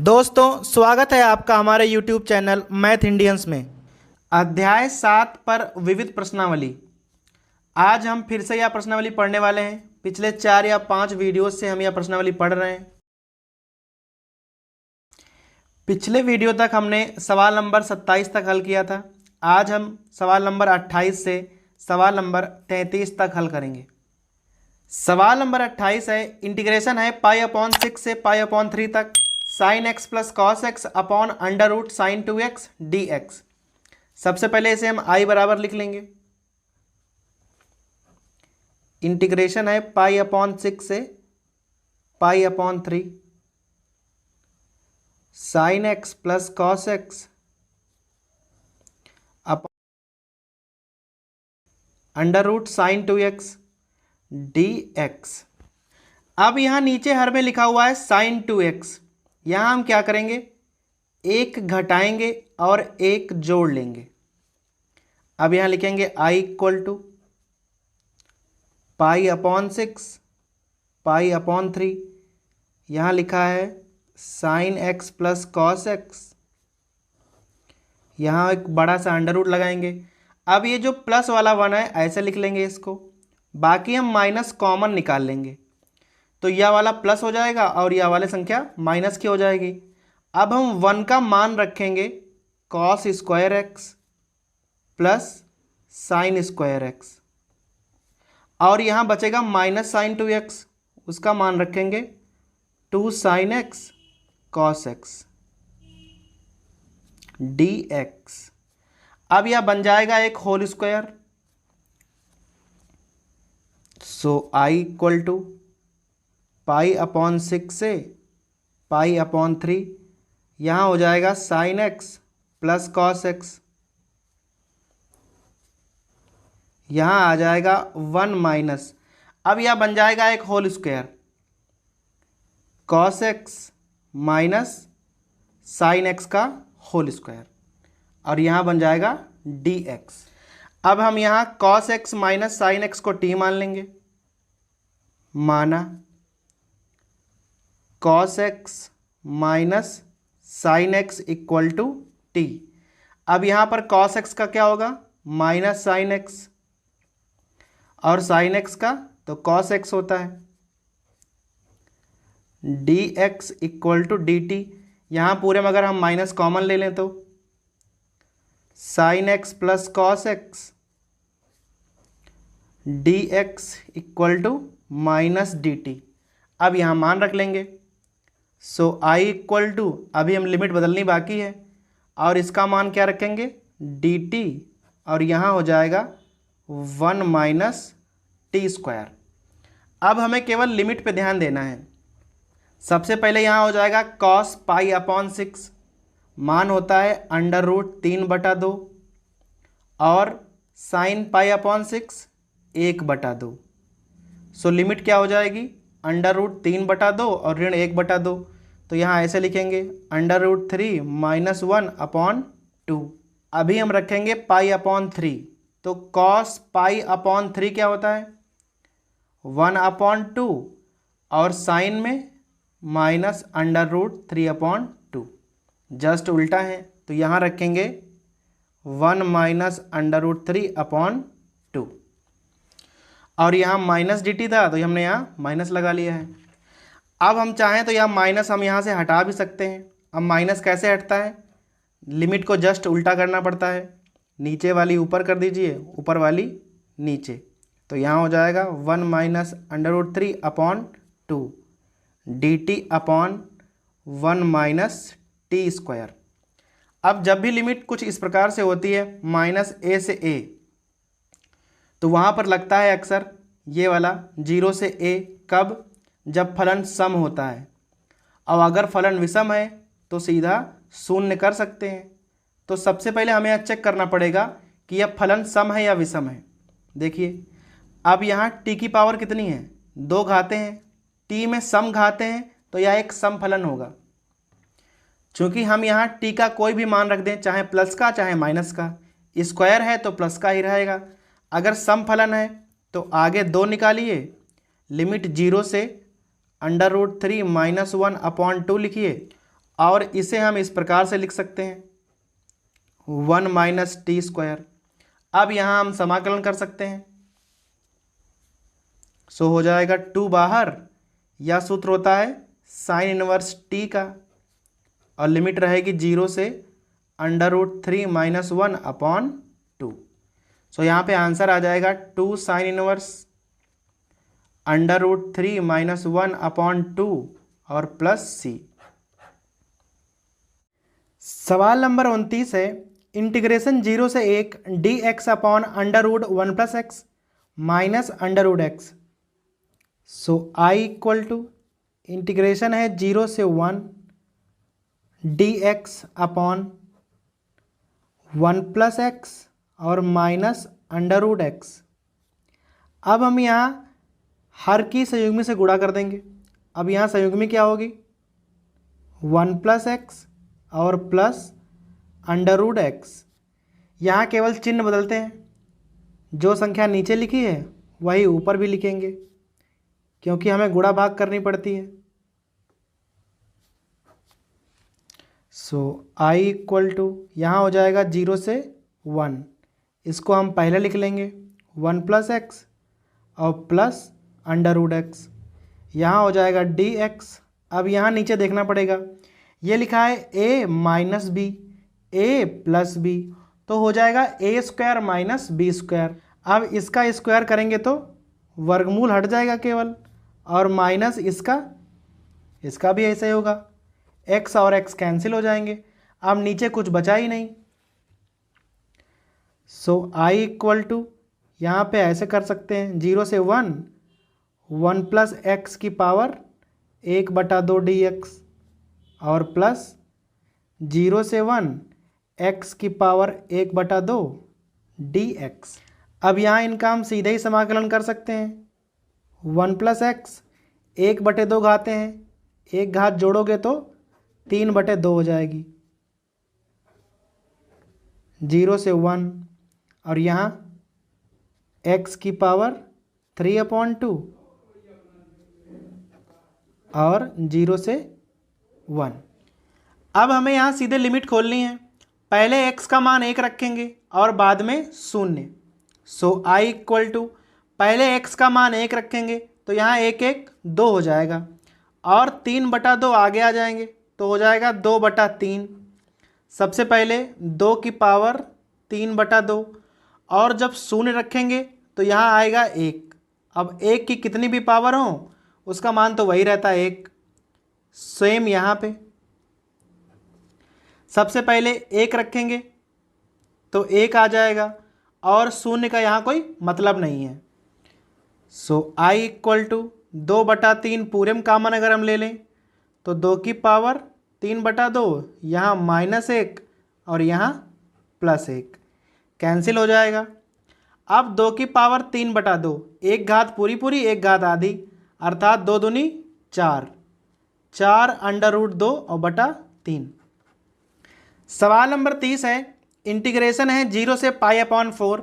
दोस्तों स्वागत है आपका हमारे YouTube चैनल मैथ इंडियंस में। अध्याय 7 पर विविध प्रश्नावली। आज हम फिर से यह प्रश्नावली पढ़ने वाले हैं। पिछले 4 या 5 वीडियो से हम यह प्रश्नावली पढ़ रहे हैं। पिछले वीडियो तक हमने सवाल नंबर 27 तक हल किया था। आज हम सवाल नंबर 28 से सवाल नंबर 33 तक हल करेंगे। सवाल नंबर 28 है, इंटीग्रेशन है π/6 से π/3 तक sine x plus cos x upon under root sine 2x dx। सबसे पहले इसे हम i बराबर लिख लेंगे। इंटीग्रेशन है π/6 से π/3 sine x plus cos x upon under root sine 2x dx। अब यहां नीचे हर में लिखा हुआ है साइन 2x। यहां हम क्या करेंगे, एक घटाएंगे और एक जोड़ लेंगे। अब यहां लिखेंगे i इक्वल टू π/6 π/3। यहां लिखा है sine x plus cos x. यहां एक बड़ा सा अंडर रूट लगाएंगे। अब ये जो प्लस वाला 1 है ऐसे लिख लेंगे इसको, बाकी हम माइनस कॉमन निकाल लेंगे तो यह वाला प्लस हो जाएगा और यह वाली संख्या माइनस की हो जाएगी। अब हम 1 का मान रखेंगे cos square x plus sign square x, और यहाँ बचेगा माइनस साइन 2x, उसका मान रखेंगे 2 sine x cos x dx। अब यह बन जाएगा एक whole square. So i equal to π/6 से π/3। यहाँ हो जाएगा sine x plus cos x. यहाँ आ जाएगा 1 माइनस। अब यह बन जाएगा एक whole square, cos x minus sine x का होल स्क्वायर, और यहाँ बन जाएगा dx। अब हम यहाँ cos x minus sine x को t मान लेंगे। माना cos x minus sine x equal to t. अब यहाँ पर कॉस एक्स का क्या होगा, माइनस साइन एक्स, और साइन एक्स का तो कॉस एक्स होता है। dx equal to dt। यहाँ पूरे में अगर हम माइनस कॉमन ले लें तो sine x plus cos x dx equal to minus dt। अब यहाँ मान रख लेंगे। सो i इक्वल टू, अभी हम लिमिट बदलनी बाकी है, और इसका मान क्या रखेंगे dt, और यहाँ हो जाएगा 1 माइनस टी स्क्वायर। अब हमें केवल लिमिट पे ध्यान देना है। सबसे पहले यहाँ हो जाएगा cos π/6, मान होता है अंडर रूट 3/2, और साइन π/6 1/2। सो लिमिट क्या हो जाएगी, अंडर रूट 3/2 और ऋण 1/2। तो यहाँ ऐसे लिखेंगे अंडर रूट 3 माइनस 1/2। अभी हम रखेंगे π/3, तो cos π/3 क्या होता है 1/2, और साइन में माइनस अंडर रूट 3/2, जस्ट उल्टा है। तो यहाँ रखेंगे 1 माइनस अंडर रूट 3/2, और यहाँ माइनस dt था तो हमने यहाँ माइनस लगा लिया है। अब हम चाहें तो यह माइनस हम यहाँ से हटा भी सकते हैं। अब माइनस कैसे हटता है, लिमिट को जस्ट उल्टा करना पड़ता है। नीचे वाली ऊपर कर दीजिए, ऊपर वाली नीचे, तो यहाँ हो जाएगा 1 minus under root 3/2 dt upon 1 minus t square. अब जब भी लिमिट कुछ इस प्रकार से होती है माइनस a से a, तो वहाँ पर लगता है अक्सर ये वाला 0 से a। कब, जब फलन सम होता है, और अगर फलन विषम है तो सीधा शून्य कर सकते हैं। तो सबसे पहले हमें यह चेक करना पड़ेगा कि यह फलन सम है या विषम है। देखिए अब यहाँ t की पावर कितनी है, 2 घाते हैं, t में सम घाते हैं तो यह एक सम फलन होगा। चूँकि हम यहाँ t का कोई भी मान रख दें, चाहे प्लस का चाहे माइनस का, स्क्वायर है तो प्लस का ही रहेगा। अगर सम फलन है तो आगे 2 निकालिए, लिमिट 0 से अंडर रूट 3 माइनस 1/2 लिखिए, और इसे हम इस प्रकार से लिख सकते हैं 1 माइनस टी स्क्वायर। अब यहाँ हम समाकलन कर सकते हैं, सो हो जाएगा 2 बाहर, यह सूत्र होता है साइन इनवर्स टी का, और लिमिट रहेगी 0 से √3 माइनस 1 अपॉन 2। सो यहाँ पे आंसर आ जाएगा 2 साइन इनवर्स √3 माइनस 1 अपॉन 2 और प्लस सी। सवाल नंबर 29 है, इंटीग्रेशन 0 से 1 d x upon √1 plus x minus √x। So I equal to integration है 0 से 1 d x upon 1 plus x और माइनस √x। अब हम यहाँ हर की संयुग्मी से गुणा कर देंगे। अब यहाँ संयुग्मी क्या होगी 1 प्लस एक्स और प्लस √x। यहाँ केवल चिन्ह बदलते हैं, जो संख्या नीचे लिखी है वही ऊपर भी लिखेंगे, क्योंकि हमें गुणा भाग करनी पड़ती है। सो आई इक्वल टू यहाँ हो जाएगा 0 से 1, इसको हम पहले लिख लेंगे 1 प्लस एक्स और प्लस √x। यहाँ हो जाएगा dx। अब यहाँ नीचे देखना पड़ेगा, ये लिखा है a minus b, a plus b, तो हो जाएगा a square minus b square. अब इसका स्क्वायर करेंगे तो वर्गमूल हट जाएगा केवल, और माइनस इसका भी ऐसे ही होगा, x और x कैंसिल हो जाएंगे। अब नीचे कुछ बचा ही नहीं। सो i इक्वल टू यहाँ पे ऐसे कर सकते हैं 0 से 1 प्लस एक्स की पावर 1/2 dx और प्लस 0 से 1 x की पावर 1/2 dx। अब यहाँ इनका हम सीधे ही समाकलन कर सकते हैं 1 प्लस एक्स 1/2 घाते हैं, एक घात जोड़ोगे तो 3/2 हो जाएगी, 0 से 1 और यहाँ x की पावर 3/2 और 0 से 1। अब हमें यहाँ सीधे लिमिट खोलनी है। पहले x का मान 1 रखेंगे और बाद में 0। सो i इक्वल टू पहले x का मान 1 रखेंगे तो यहाँ 1 1 2 हो जाएगा, और 3/2 आगे आ जाएंगे तो हो जाएगा 2/3। सबसे पहले 2 की पावर 3/2, और जब 0 रखेंगे तो यहाँ आएगा 1। अब 1 की कितनी भी पावर हो उसका मान तो वही रहता है 1। सेम यहाँ पे सबसे पहले 1 रखेंगे तो 1 आ जाएगा, और 0 का यहाँ कोई मतलब नहीं है। सो i इक्वल टू 2/3 पूरे में कामन अगर हम ले लें तो 2 की पावर 3/2, यहाँ -1 और यहाँ +1 कैंसिल हो जाएगा। अब 2 की पावर 3/2, एक घात पूरी एक घात आधी, अर्थात 2 दूनी 4, 4 √2 और बटा 3। सवाल नंबर 30 है, इंटीग्रेशन है 0 से π/4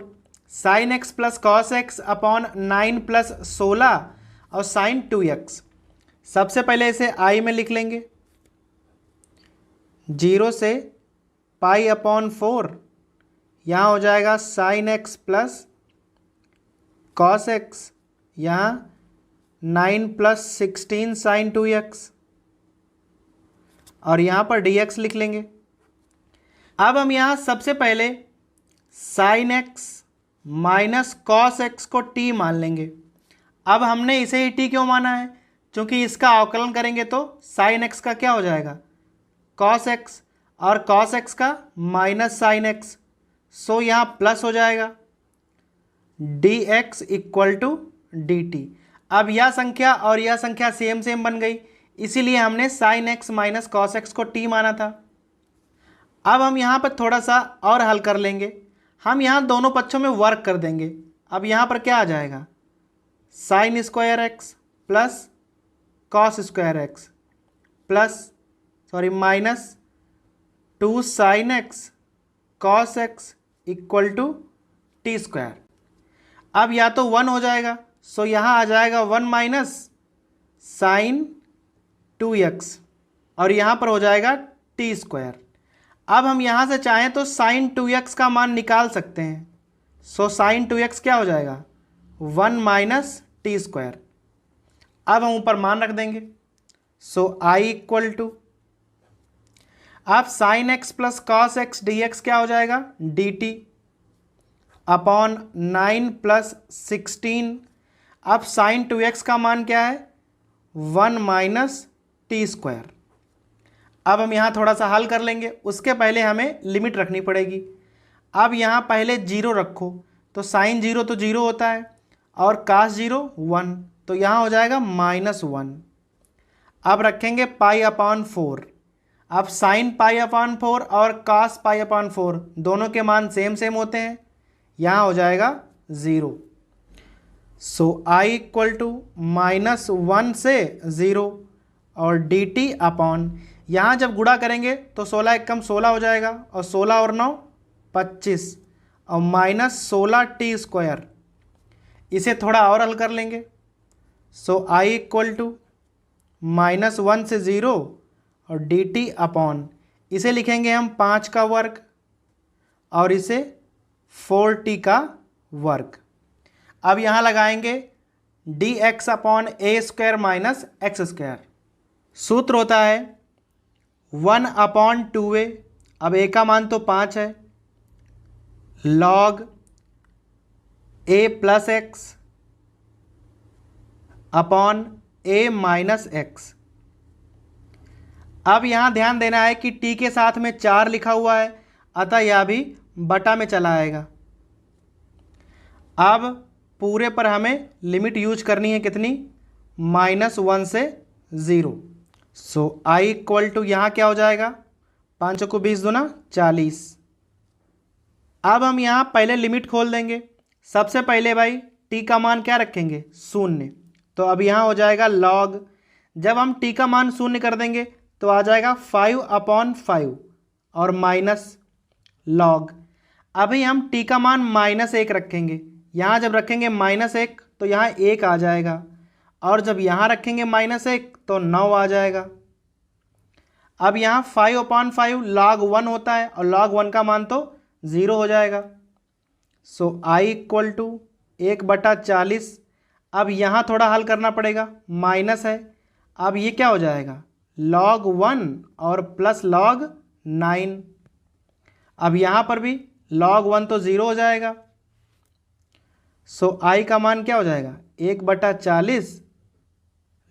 sine x plus cos x upon 9 plus 16 और साइन 2x। सबसे पहले इसे i में लिख लेंगे, 0 से π/4, यहाँ हो जाएगा sine x plus cos x, यहाँ 9 प्लस 16 साइन 2x, और यहाँ पर dx लिख लेंगे। अब हम यहाँ सबसे पहले sine x minus cos x को t मान लेंगे। अब हमने इसे ही t क्यों माना है, क्योंकि इसका अवकलन करेंगे तो साइन एक्स का क्या हो जाएगा कॉस एक्स, और कॉस एक्स का माइनस साइन एक्स, सो यहाँ प्लस हो जाएगा dx इक्वल टू dt। अब यह संख्या और यह संख्या सेम बन गई, इसीलिए हमने sine x minus cos x को t माना था। अब हम यहाँ पर थोड़ा सा और हल कर लेंगे, हम यहाँ दोनों पक्षों में वर्क कर देंगे। अब यहाँ पर क्या आ जाएगा sine square x plus cos square x minus 2 sine x cos x equal to t square. अब या तो 1 हो जाएगा, सो यहाँ आ जाएगा 1 माइनस साइन 2x और यहाँ पर हो जाएगा टी स्क्वायर। अब हम यहाँ से चाहें तो साइन 2x का मान निकाल सकते हैं। सो साइन 2x क्या हो जाएगा, 1 माइनस टी स्क्वायर। अब हम ऊपर मान रख देंगे। सो आई इक्वल टू, अब sine x plus cos x dx क्या हो जाएगा, dt अपॉन 9 प्लस 16। अब साइन 2x का मान क्या है, 1 माइनस टी स्क्वायर। अब हम यहाँ थोड़ा सा हल कर लेंगे, उसके पहले हमें लिमिट रखनी पड़ेगी। अब यहाँ पहले 0 रखो, तो साइन 0 तो 0 होता है और कास 0 1, तो यहाँ हो जाएगा -1। अब रखेंगे पाई अपॉन 4। अब साइन पाई अपॉन 4 और कास पाई अपॉन 4 दोनों के मान सेम सेम होते हैं, यहाँ हो जाएगा 0। सो आई इक्वल टू -1 से 0 और डी टी अपॉन, यहाँ जब गुणा करेंगे तो 16 एकम 16 हो जाएगा और 16 और 9 25 और -16 टी स्क्वायर। इसे थोड़ा और हल कर लेंगे। सो आई इक्वल टू -1 से 0 और डी टी अपॉन, इसे लिखेंगे हम 5 का वर्ग और इसे 4t का वर्ग। अब यहाँ लगाएंगे dx अपॉन ए स्क्वायर माइनस एक्स स्क्वायर। सूत्र होता है 1 अपॉन 2a, अब a का मान तो 5 है, log a plus x upon a minus x. अब यहाँ ध्यान देना है कि t के साथ में 4 लिखा हुआ है, अतः यह भी बटा में चला आएगा। अब पूरे पर हमें लिमिट यूज करनी है कितनी, -1 से 0। सो आई इक्वल टू, यहाँ क्या हो जाएगा, 5 को 20 दूना 40। अब हम यहाँ पहले लिमिट खोल देंगे। सबसे पहले भाई t का मान क्या रखेंगे, 0, तो अब यहाँ हो जाएगा log, जब हम t का मान 0 कर देंगे तो आ जाएगा 5 अपॉन 5 और माइनस log। अभी हम t का मान -1 रखेंगे, यहाँ जब रखेंगे -1 तो यहाँ 1 आ जाएगा और जब यहाँ रखेंगे -1 तो 9 आ जाएगा। अब यहाँ 5 अपॉन 5 log 1 होता है और log 1 का मान तो 0 हो जाएगा। सो आई इक्वल टू 1/40। अब यहाँ थोड़ा हल करना पड़ेगा, माइनस है, अब ये क्या हो जाएगा, log 1 और प्लस log 9। अब यहाँ पर भी log 1 तो 0 हो जाएगा। सो आई का मान क्या हो जाएगा, 1/40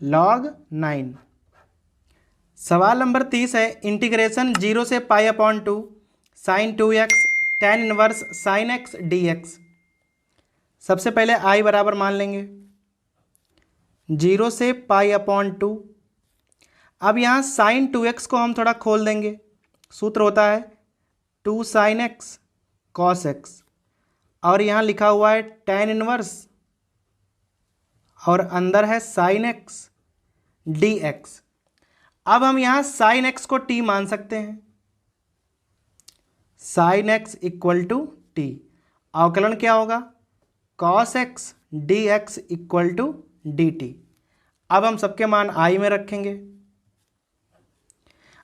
log 9। सवाल नंबर 30 है, इंटीग्रेशन 0 से pi upon 2 sine 2x tan inverse sine x dx। सबसे पहले आई बराबर मान लेंगे 0 से पाई अपॉन 2। अब यहाँ साइन 2x को हम थोड़ा खोल देंगे। सूत्र होता है 2 साइन x कॉस x और यहाँ लिखा हुआ है tan इनवर्स और अंदर है साइन x dx। अब हम यहाँ साइन x को t मान सकते हैं, sine x equal to t. अवकलन क्या होगा, cos x dx equal to dt। अब हम सबके मान आई में रखेंगे।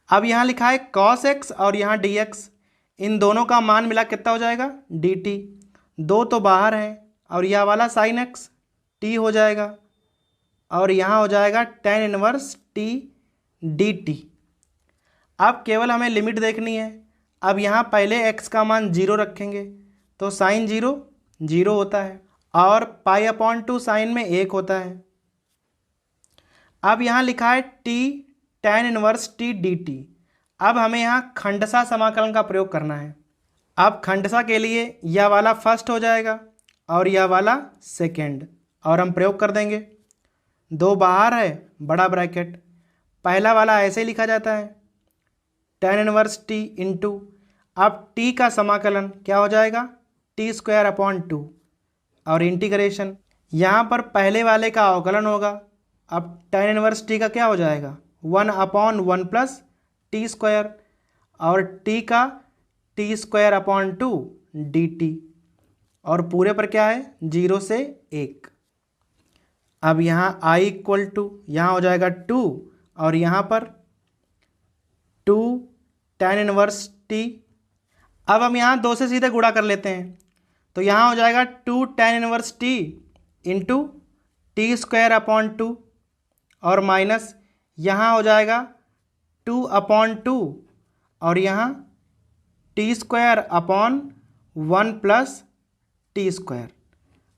अब यहाँ लिखा है कॉस x और यहाँ dx, इन दोनों का मान मिला कितना हो जाएगा, dt। 2 तो बाहर है और यह वाला साइन x t हो जाएगा और यहाँ हो जाएगा tan इनवर्स t dt। अब केवल हमें लिमिट देखनी है। अब यहाँ पहले x का मान 0 रखेंगे तो साइन 0 0 होता है और पाई अपॉन 2 साइन में 1 होता है। अब यहाँ लिखा है t tan inverse t dt। अब हमें यहाँ खंडसा समाकलन का प्रयोग करना है। अब खंडसा के लिए यह वाला फर्स्ट हो जाएगा और यह वाला सेकेंड, और हम प्रयोग कर देंगे। 2 बाहर है, बड़ा ब्रैकेट, पहला वाला ऐसे लिखा जाता है tan इनवर्स t इंटू, अब t का समाकलन क्या हो जाएगा, t स्क्वायर अपॉन 2 और इंटीग्रेशन, यहाँ पर पहले वाले का अवकलन होगा। अब tan इनवर्स t का क्या हो जाएगा, 1 अपॉन 1 प्लस टी स्क्वायर और t का t स्क्वायर अपॉन 2 dt और पूरे पर क्या है, 0 से 1। अब यहाँ i इक्वल टू, यहाँ हो जाएगा 2 और यहाँ पर 2 tan इनवर्स टी। अब हम यहाँ 2 से सीधे गुणा कर लेते हैं, तो यहाँ हो जाएगा 2 tan inverse T into T square upon 2 और माइनस यहाँ हो जाएगा 2/2 और यहाँ T square upon 1 plus T square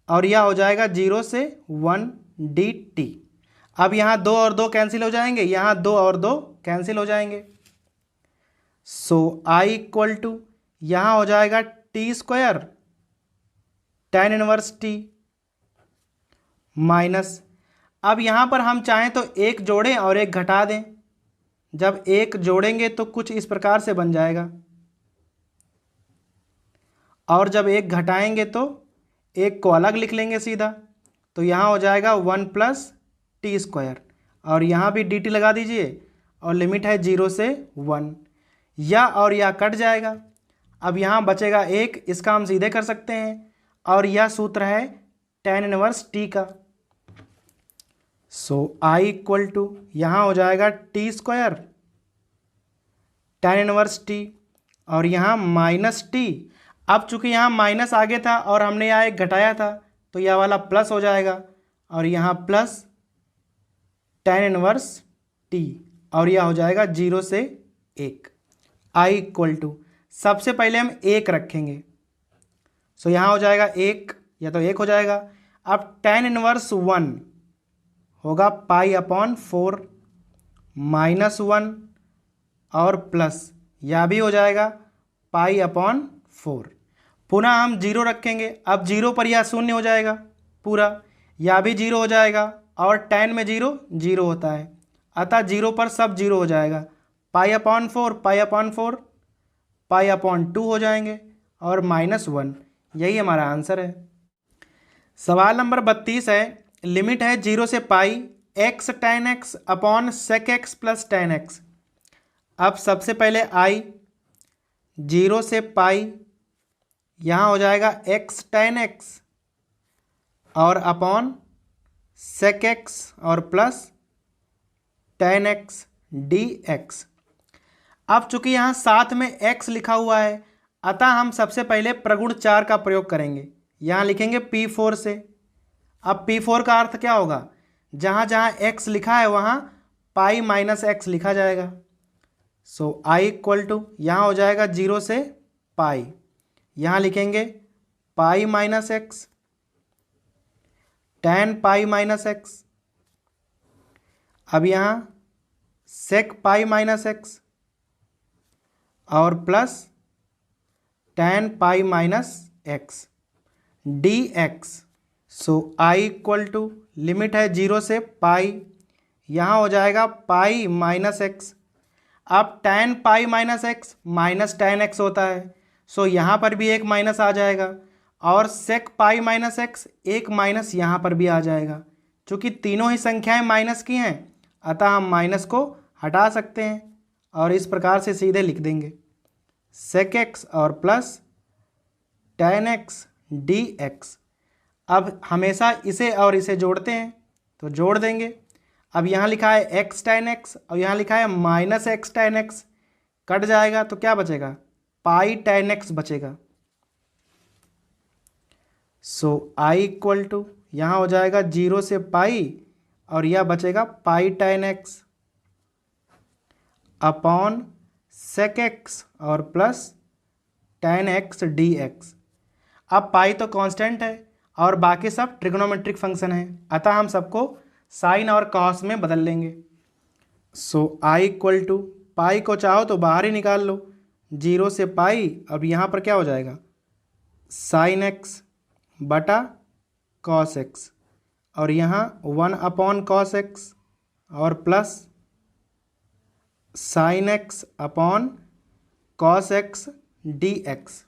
और यह हो जाएगा 0 से 1 डी टी। अब यहाँ 2 और 2 कैंसिल हो जाएंगे, यहाँ 2 और 2 कैंसिल हो जाएंगे। सो आई इक्वल टू यहाँ हो जाएगा T square tan inverse T minus, अब यहाँ पर हम चाहें तो एक जोड़ें और एक घटा दें। जब एक जोड़ेंगे तो कुछ इस प्रकार से बन जाएगा और जब एक घटाएंगे तो एक को अलग लिख लेंगे सीधा, तो यहाँ हो जाएगा 1 प्लस टी स्क्वायर और यहाँ भी डी टी लगा दीजिए और लिमिट है 0 से 1, या और यह कट जाएगा। अब यहाँ बचेगा एक, इसका हम सीधे कर सकते हैं और यह सूत्र है tan इनवर्स टी का। सो आई इक्वल टू यहाँ हो जाएगा T square tan inverse T और यहाँ माइनस टी। अब चूंकि यहाँ माइनस आगे था और हमने यहाँ एक घटाया था तो यह वाला प्लस हो जाएगा और यहाँ प्लस tan इनवर्स टी और यह हो जाएगा 0 से 1। आई इक्वल टू सबसे पहले हम 1 रखेंगे, सो यहाँ हो जाएगा 1, या तो 1 हो जाएगा। अब tan इनवर्स 1 होगा π/4 माइनस 1 और प्लस यह भी हो जाएगा π/4। पुनः हम 0 रखेंगे, अब 0 पर यह शून्य हो जाएगा पूरा, यह भी 0 हो जाएगा और tan में 0 0 होता है, अतः 0 पर सब 0 हो जाएगा। π/4 π/4 π/2 हो जाएंगे और -1, यही हमारा आंसर है। सवाल नंबर 32 है, लिमिट है 0 से पाई x tan x upon sec x plus tan x। अब सबसे पहले आई 0 से पाई, यहाँ हो जाएगा x tan x और अपॉन sec x और प्लस tan x dx। अब चूंकि यहाँ साथ में x लिखा हुआ है अतः हम सबसे पहले प्रगुण 4 का प्रयोग करेंगे, यहाँ लिखेंगे P4 से। अब P4 का अर्थ क्या होगा, जहाँ जहाँ x लिखा है वहाँ पाई माइनस x लिखा जाएगा। सो आई इक्वल टू यहाँ हो जाएगा 0 से पाई, यहाँ लिखेंगे pi minus x tan pi minus x. अब यहाँ sec पाई माइनस एक्स और plus tan pi minus x dx। So I equal to limit है 0 से पाई, यहाँ हो जाएगा पाई माइनस एक्स। अब tan pi minus x minus tan x होता है, सो यहाँ पर भी एक माइनस आ जाएगा और sec पाई माइनस एक्स एक माइनस यहाँ पर भी आ जाएगा। चूँकि तीनों ही संख्याएं माइनस की हैं अतः हम माइनस को हटा सकते हैं और इस प्रकार से सीधे लिख देंगे sec x और प्लस tan x dx। अब हमेशा इसे और इसे जोड़ते हैं तो जोड़ देंगे। अब यहाँ लिखा है x tan x और यहाँ लिखा है minus x tan x, cut जाएगा तो क्या बचेगा, पाई tan x बचेगा। सो आई इक्वल टू यहाँ हो जाएगा 0 से पाई और यह बचेगा पाई tan x upon sec x और प्लस tan x dx। अब पाई तो कांस्टेंट है और बाकी सब ट्रिग्नोमेट्रिक फंक्शन है अतः हम सबको साइन और कॉस में बदल लेंगे। सो आई इक्वल टू पाई को चाहो तो बाहर ही निकाल लो, 0 से पाई। अब यहाँ पर क्या हो जाएगा, साइन एक्स बटा कॉस एक्स और यहाँ 1 अपॉन कॉस एक्स और plus sine x upon cos x dx।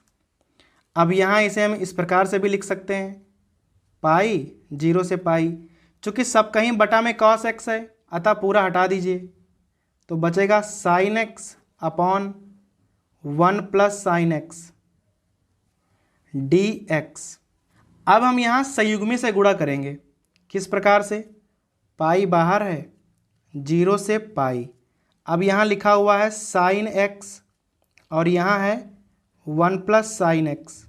अब यहाँ इसे हम इस प्रकार से भी लिख सकते हैं, पाई 0 से पाई, चूँकि सब कहीं बटा में कॉस एक्स है अतः पूरा हटा दीजिए तो बचेगा sine x upon 1 plus sine x dx। अब हम यहाँ संयुग्मी से गुणा करेंगे, किस प्रकार से, पाई बाहर है 0 से पाई। अब यहाँ लिखा हुआ है साइन एक्स और यहाँ है 1 प्लस साइन एक्स,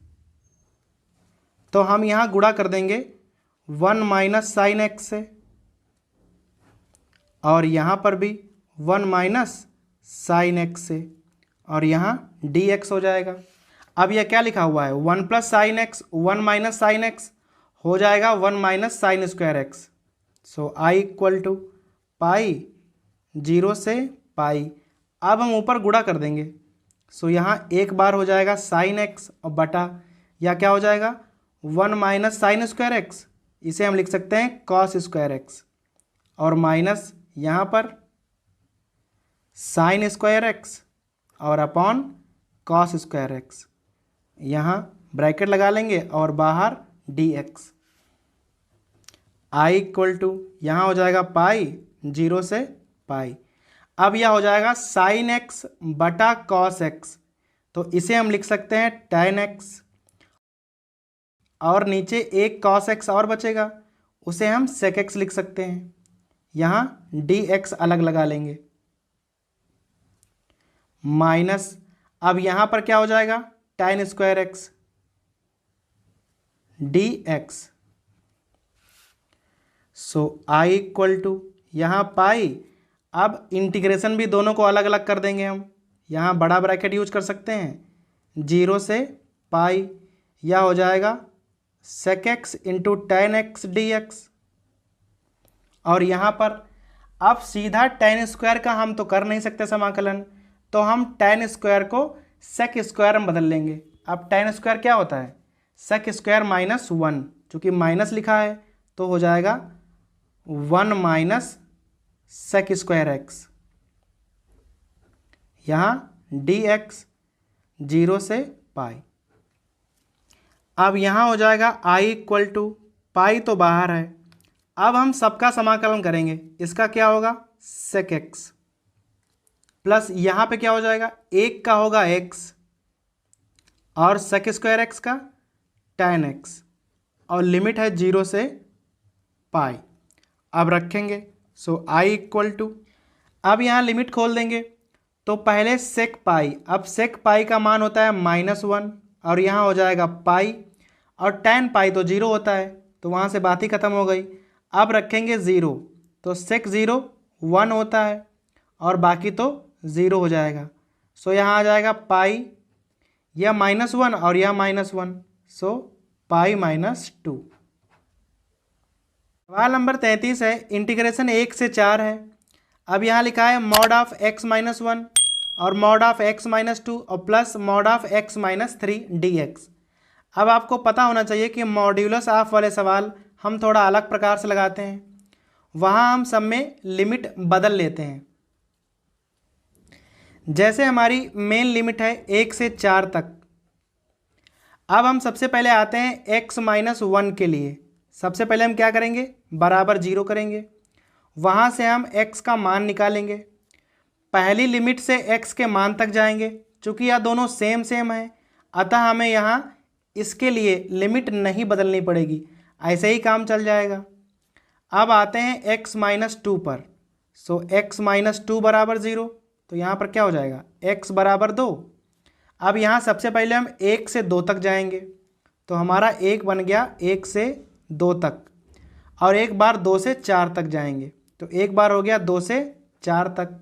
तो हम यहाँ गुणा कर देंगे 1 माइनस साइन एक्स से, और यहाँ पर भी 1 माइनस साइन एक्स से, और यहाँ डी एक्स हो जाएगा। अब यह क्या लिखा हुआ है, 1 plus sine x 1 minus sine x हो जाएगा 1 minus sine square x. So I equal to pi 0 से पाई। अब हम ऊपर गुणा कर देंगे, सो यहाँ एक बार हो जाएगा साइन एक्स और बटा या क्या हो जाएगा 1 माइनस साइन स्क्वायर एक्स, इसे हम लिख सकते हैं कॉस स्क्वायर एक्स, और माइनस यहाँ पर साइन स्क्वायर एक्स और अपॉन कॉस स्क्वायर एक्स, यहाँ ब्रैकेट लगा लेंगे और बाहर d x. I equal to यहाँ हो जाएगा पाई 0 से पाई। अब यह हो जाएगा साइन एक्स बटा कॉस एक्स, तो इसे हम लिख सकते हैं टेन एक्स, और नीचे एक कॉस एक्स और बचेगा, उसे हम सेक एक्स लिख सकते हैं। यहाँ डी एक्स अलग लगा लेंगे, माइनस अब यहाँ पर क्या हो जाएगा tan square x d x. So I equal to यहाँ पाई, अब इंटीग्रेशन भी दोनों को अलग अलग कर देंगे हम, यहाँ बड़ा ब्रैकेट यूज कर सकते हैं 0 से पाई, यह हो जाएगा sec x into tan x d x. और यहाँ पर अब सीधा टेन स्क्वायर का हम तो कर नहीं सकते समाकलन, तो हम टेन स्क्वायर को सेक स्क्वायर में बदल लेंगे। अब टेन स्क्वायर क्या होता है सेक स्क्वायर माइनस 1, चूँकि माइनस लिखा है तो हो जाएगा 1 माइनस सेक स्क्वायर एक्स, यहाँ डी एक्स 0 से पाई। अब यहाँ हो जाएगा आई इक्वल टू पाई तो बाहर है, अब हम सबका समाकलन करेंगे, इसका क्या होगा सेक एक्स प्लस यहाँ पे क्या हो जाएगा एक का होगा एक्स और सेक स्क्वायर एक्स का टेन एक्स, और लिमिट है 0 से पाई। अब रखेंगे, सो आई इक्वल टू, अब यहाँ लिमिट खोल देंगे तो पहले सेक पाई, अब सेक पाई का मान होता है -1 और यहाँ हो जाएगा पाई, और टेन पाई तो 0 होता है तो वहाँ से बात ही खत्म हो गई। अब रखेंगे 0, तो सेक 0 1 होता है और बाकी तो 0 हो जाएगा। सो यहाँ आ जाएगा पाई, यह -1 और यह -1, सो पाई -2। सवाल नंबर 33 है, इंटीग्रेशन 1 से 4 है। अब यहाँ लिखा है मॉड ऑफ x -1 और मॉड ऑफ x -2 और plus mod of x -3 dx। अब आपको पता होना चाहिए कि मॉड्यूलस ऑफ वाले सवाल हम थोड़ा अलग प्रकार से लगाते हैं, वहाँ हम सब में लिमिट बदल लेते हैं। जैसे हमारी मेन लिमिट है 1 से 4 तक। अब हम सबसे पहले आते हैं x -1 के लिए। सबसे पहले हम क्या करेंगे बराबर 0 करेंगे, वहाँ से हम x का मान निकालेंगे, पहली लिमिट से x के मान तक जाएंगे। चूँकि यह दोनों सेम है अतः हमें यहाँ इसके लिए लिमिट नहीं बदलनी पड़ेगी, ऐसे ही काम चल जाएगा। अब आते हैं x -2 पर, सो x -2 बराबर 0, तो यहाँ पर क्या हो जाएगा x बराबर 2। अब यहाँ सबसे पहले हम 1 से 2 तक जाएंगे, तो हमारा 1 बन गया 1 से 2 तक, और एक बार 2 से 4 तक जाएंगे, तो एक बार हो गया 2 से 4 तक।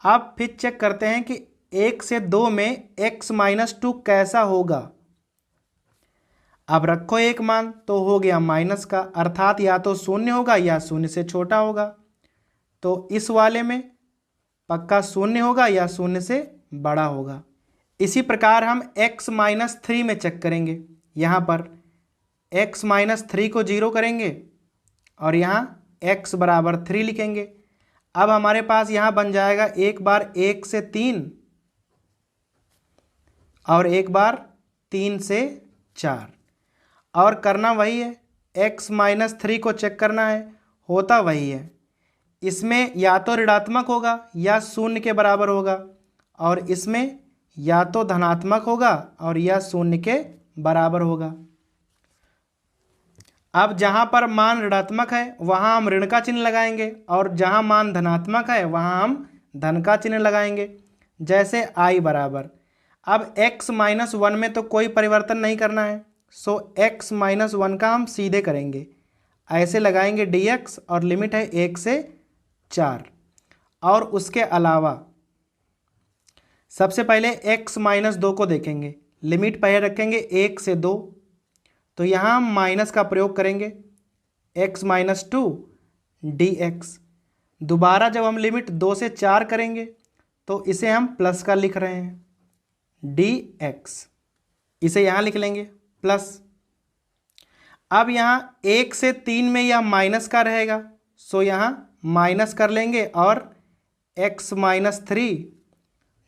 अब फिर चेक करते हैं कि 1 से 2 में x -2 कैसा होगा। अब रखो एक मान, तो हो गया माइनस का, अर्थात या तो 0 होगा या 0 से छोटा होगा, तो इस वाले में पक्का 0 होगा या 0 से बड़ा होगा। इसी प्रकार हम x -3 में चेक करेंगे, यहाँ पर x -3 को 0 करेंगे और यहाँ x बराबर 3 लिखेंगे। अब हमारे पास यहाँ बन जाएगा एक बार 1 से 3 और एक बार 3 से 4, और करना वही है, x -3 को चेक करना है, होता वही है। इसमें या तो ऋणात्मक होगा या 0 के बराबर होगा, और इसमें या तो धनात्मक होगा और या 0 के बराबर होगा। अब जहाँ पर मान ऋणात्मक है वहाँ हम ऋण का चिन्ह लगाएंगे, और जहाँ मान धनात्मक है वहाँ हम धन का चिन्ह लगाएंगे। जैसे i बराबर, अब x माइनस 1 में तो कोई परिवर्तन नहीं करना है, सो x माइनस 1 का हम सीधे करेंगे, ऐसे लगाएंगे dx और लिमिट है 1 से 4। और उसके अलावा सबसे पहले x माइनस 2 को देखेंगे, लिमिट पहले रखेंगे 1 से 2, तो यहाँ हम माइनस का प्रयोग करेंगे, x माइनस 2 dx। दोबारा जब हम लिमिट 2 से 4 करेंगे तो इसे हम प्लस का लिख रहे हैं dx, इसे यहाँ लिख लेंगे प्लस। अब यहाँ 1 से 3 में यह माइनस का रहेगा, सो यहाँ माइनस कर लेंगे और x माइनस 3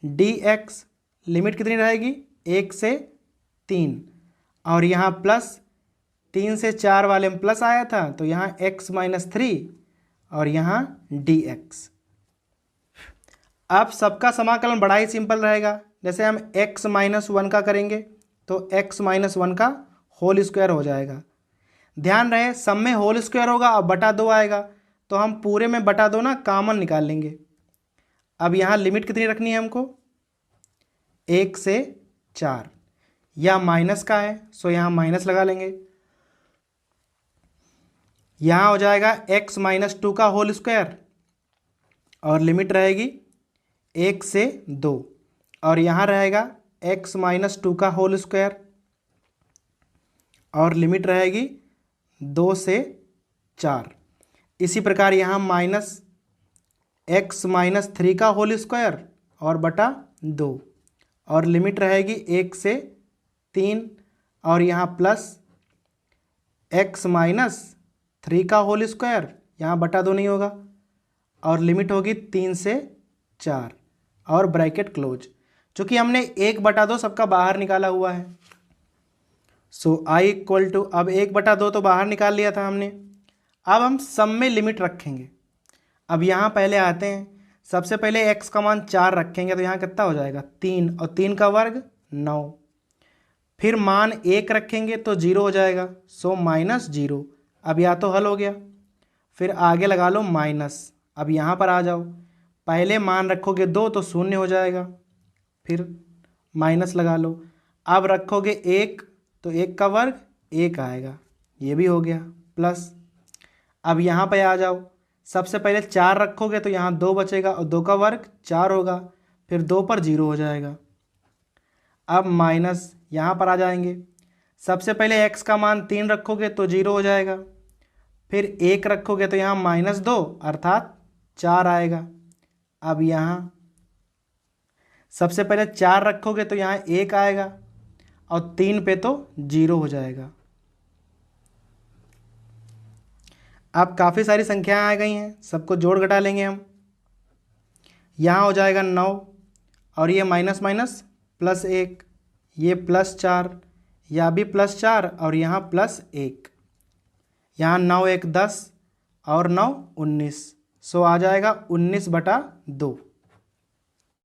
dx, लिमिट कितनी रहेगी 1 से 3, और यहाँ प्लस 3 से 4 वाले में प्लस आया था तो यहाँ x माइनस 3 और यहाँ dx। अब सबका समाकलन बड़ा ही सिंपल रहेगा। जैसे हम x माइनस 1 का करेंगे तो x माइनस 1 का होल स्क्वायर हो जाएगा। ध्यान रहे सब में होल स्क्वायर होगा और बटा 2 आएगा, तो हम पूरे में बटा 2 ना कॉमन निकाल लेंगे। अब यहाँ लिमिट कितनी रखनी है हमको 1 से 4, यह माइनस का है सो यहाँ माइनस लगा लेंगे। यहाँ हो जाएगा x माइनस 2 का होल स्क्वायर और लिमिट रहेगी 1 से 2, और यहाँ रहेगा x माइनस 2 का होल स्क्वायर और लिमिट रहेगी 2 से 4। इसी प्रकार यहाँ माइनस x माइनस 3 का होल स्क्वायर और बटा 2 और लिमिट रहेगी 1 से 3, और यहाँ प्लस x माइनस 3 का होल स्क्वायर, यहाँ बटा 2 नहीं होगा, और लिमिट होगी 3 से 4 और ब्रैकेट क्लोज। चूँकि हमने 1/2 सबका बाहर निकाला हुआ है, सो i इक्वल टू, अब 1/2 तो बाहर निकाल लिया था हमने। अब हम सब में लिमिट रखेंगे। अब यहाँ पहले आते हैं, सबसे पहले x का मान 4 रखेंगे तो यहाँ कितना हो जाएगा 3, और 3 का वर्ग 9। फिर मान 1 रखेंगे तो 0 हो जाएगा, सो माइनस 0। अब या तो हल हो गया, फिर आगे लगा लो माइनस। अब यहाँ पर आ जाओ, पहले मान रखोगे 2 तो 0 हो जाएगा, फिर माइनस लगा लो। अब रखोगे 1 तो 1 का वर्ग 1 आएगा, ये भी हो गया प्लस। अब यहाँ पे आ जाओ, सबसे पहले 4 रखोगे तो यहाँ 2 बचेगा और 2 का वर्ग 4 होगा, फिर 2 पर 0 हो जाएगा। अब माइनस यहाँ पर आ जाएंगे, सबसे पहले x का मान 3 रखोगे तो 0 हो जाएगा, फिर 1 रखोगे तो यहाँ -2 अर्थात 4 आएगा। अब यहाँ सबसे पहले 4 रखोगे तो यहाँ 1 आएगा और 3 पे तो 0 हो जाएगा। अब काफ़ी सारी संख्याएं आ गई हैं, सबको जोड़ घटा लेंगे हम। यहाँ हो जाएगा 9 और ये माइनस माइनस +1, ये +4, या भी +4 और यहाँ +1। यहाँ 9 1 10 और 9 19, सो आ जाएगा 19/2।